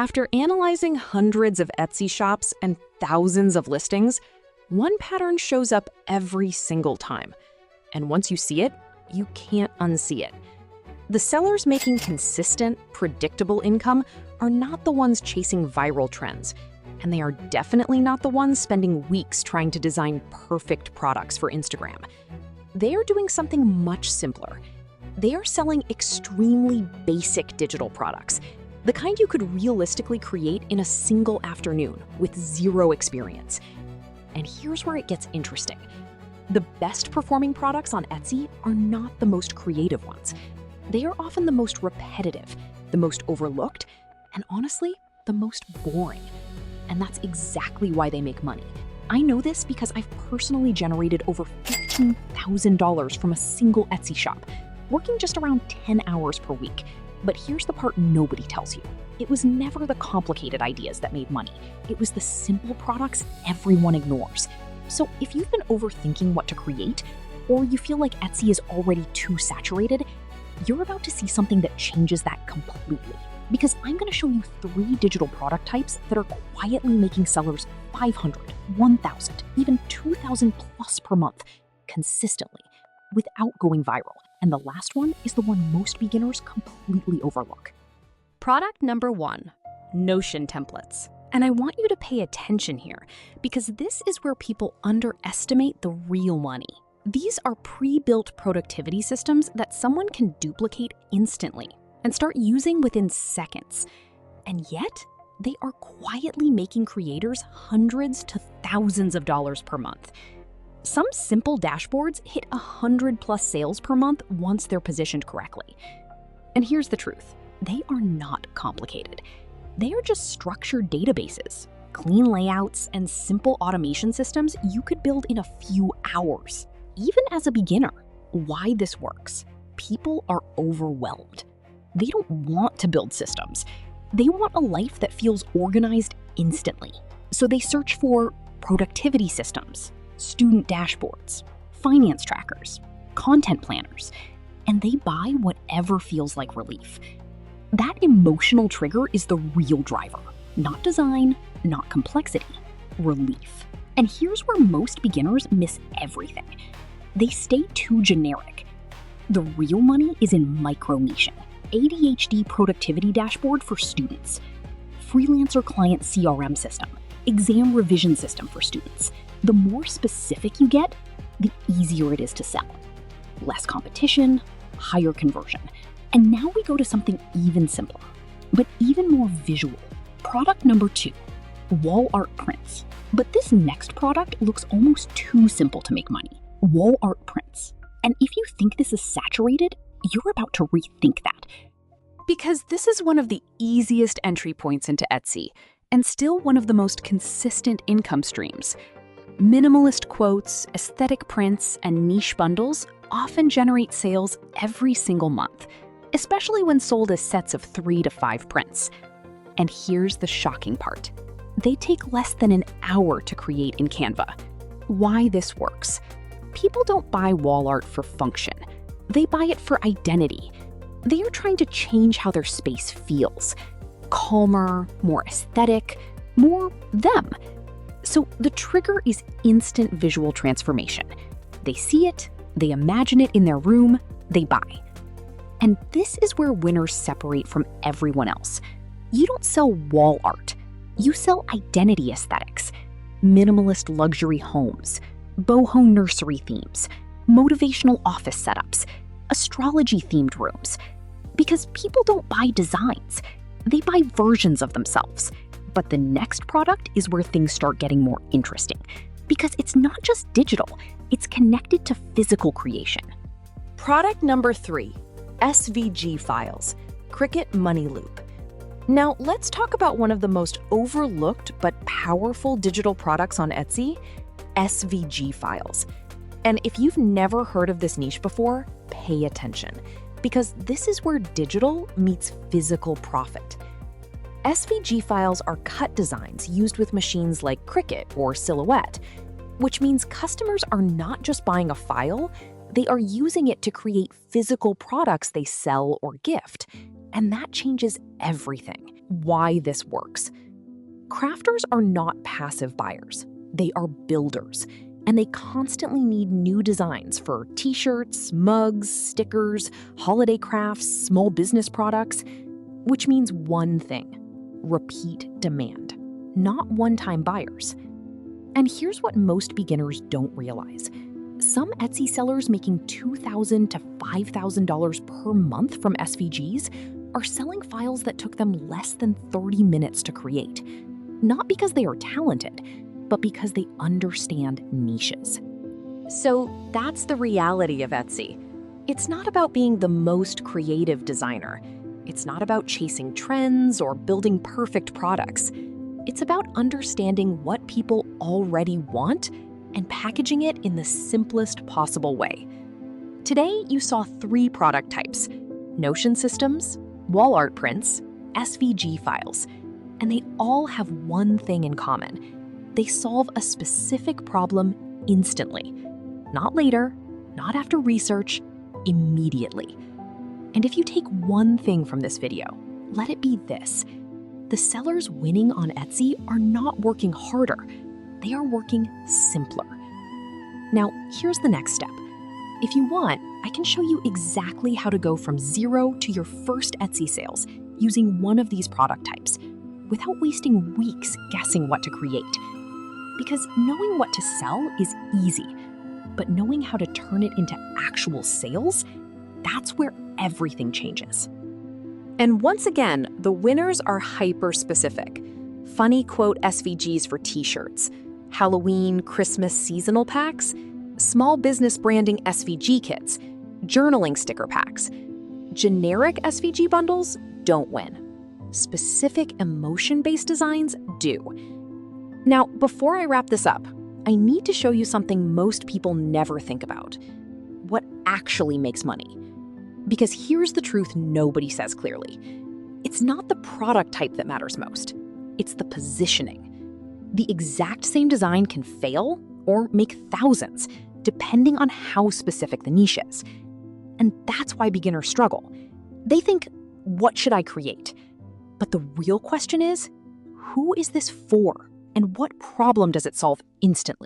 After analyzing hundreds of Etsy shops and thousands of listings, one pattern shows up every single time. And once you see it, you can't unsee it. The sellers making consistent, predictable income are not the ones chasing viral trends. And they are definitely not the ones spending weeks trying to design perfect products for Instagram. They are doing something much simpler. They are selling extremely basic digital products, the kind you could realistically create in a single afternoon with zero experience. And here's where it gets interesting. The best performing products on Etsy are not the most creative ones. They are often the most repetitive, the most overlooked, and honestly, the most boring. And that's exactly why they make money. I know this because I've personally generated over $15,000 from a single Etsy shop, working just around 10 hours per week. But here's the part nobody tells you. It was never the complicated ideas that made money. It was the simple products everyone ignores. So if you've been overthinking what to create, or you feel like Etsy is already too saturated, you're about to see something that changes that completely. Because I'm going to show you 3 digital product types that are quietly making sellers $500, $1,000, even $2,000 plus per month consistently without going viral. And the last one is the one most beginners completely overlook. Product number 1, Notion templates. And I want you to pay attention here because this is where people underestimate the real money. These are pre-built productivity systems that someone can duplicate instantly and start using within seconds. And yet, they are quietly making creators hundreds to thousands of dollars per month. Some simple dashboards hit 100 plus sales per month once they're positioned correctly. And here's the truth, they are not complicated. They are just structured databases, clean layouts, and simple automation systems you could build in a few hours. Even as a beginner, why this works? People are overwhelmed. They don't want to build systems. They want a life that feels organized instantly. So they search for productivity systems, student dashboards, finance trackers, content planners, and they buy whatever feels like relief. That emotional trigger is the real driver, not design, not complexity, relief. And here's where most beginners miss everything. They stay too generic. The real money is in micro-niching. ADHD productivity dashboard for students, freelancer client CRM system, exam revision system for students. The more specific you get, the easier it is to sell. Less competition, higher conversion. And now we go to something even simpler, but even more visual. Product number 2, wall art prints. But this next product looks almost too simple to make money. Wall art prints. And if you think this is saturated, you're about to rethink that. Because this is one of the easiest entry points into Etsy, and still one of the most consistent income streams. Minimalist quotes, aesthetic prints, and niche bundles often generate sales every single month, especially when sold as sets of 3 to 5 prints. And here's the shocking part. They take less than an hour to create in Canva. Why this works? People don't buy wall art for function. They buy it for identity. They are trying to change how their space feels. Calmer, more aesthetic, more them. So the trigger is instant visual transformation. They see it, they imagine it in their room, they buy. And this is where winners separate from everyone else. You don't sell wall art. You sell identity aesthetics, minimalist luxury homes, boho nursery themes, motivational office setups, astrology-themed rooms. Because people don't buy designs, they buy versions of themselves. But the next product is where things start getting more interesting. Because it's not just digital, it's connected to physical creation. Product number 3, SVG files, Cricut Money Loop. Now, let's talk about one of the most overlooked but powerful digital products on Etsy, SVG files. And if you've never heard of this niche before, pay attention, because this is where digital meets physical profit. SVG files are cut designs used with machines like Cricut or Silhouette, which means customers are not just buying a file, they are using it to create physical products they sell or gift. And that changes everything. why this works. Crafters are not passive buyers. They are builders, and they constantly need new designs for t-shirts, mugs, stickers, holiday crafts, small business products, which means one thing: repeat demand, not one-time buyers. And here's what most beginners don't realize. Some Etsy sellers making $2,000 to $5,000 per month from SVGs are selling files that took them less than 30 minutes to create, not because they are talented, but because they understand niches. So that's the reality of Etsy. It's not about being the most creative designer. It's not about chasing trends or building perfect products. It's about understanding what people already want and packaging it in the simplest possible way. Today, you saw 3 product types: Notion systems, wall art prints, SVG files, and they all have one thing in common. They solve a specific problem instantly. Not later, not after research, immediately. And if you take one thing from this video, let it be this: the sellers winning on Etsy are not working harder, they are working simpler. Now, here's the next step. If you want, I can show you exactly how to go from 0 to your first Etsy sales using one of these product types, without wasting weeks guessing what to create. Because knowing what to sell is easy, but knowing how to turn it into actual sales, that's where everything changes. And once again, the winners are hyper-specific. Funny quote SVGs for t-shirts, Halloween, Christmas seasonal packs, small business branding SVG kits, journaling sticker packs. Generic SVG bundles don't win. Specific emotion-based designs do. Now, before I wrap this up, I need to show you something most people never think about: what actually makes money. Because here's the truth nobody says clearly. It's not the product type that matters most. It's the positioning. The exact same design can fail or make thousands, depending on how specific the niche is. And that's why beginners struggle. They think, what should I create? But the real question is, who is this for? And what problem does it solve instantly?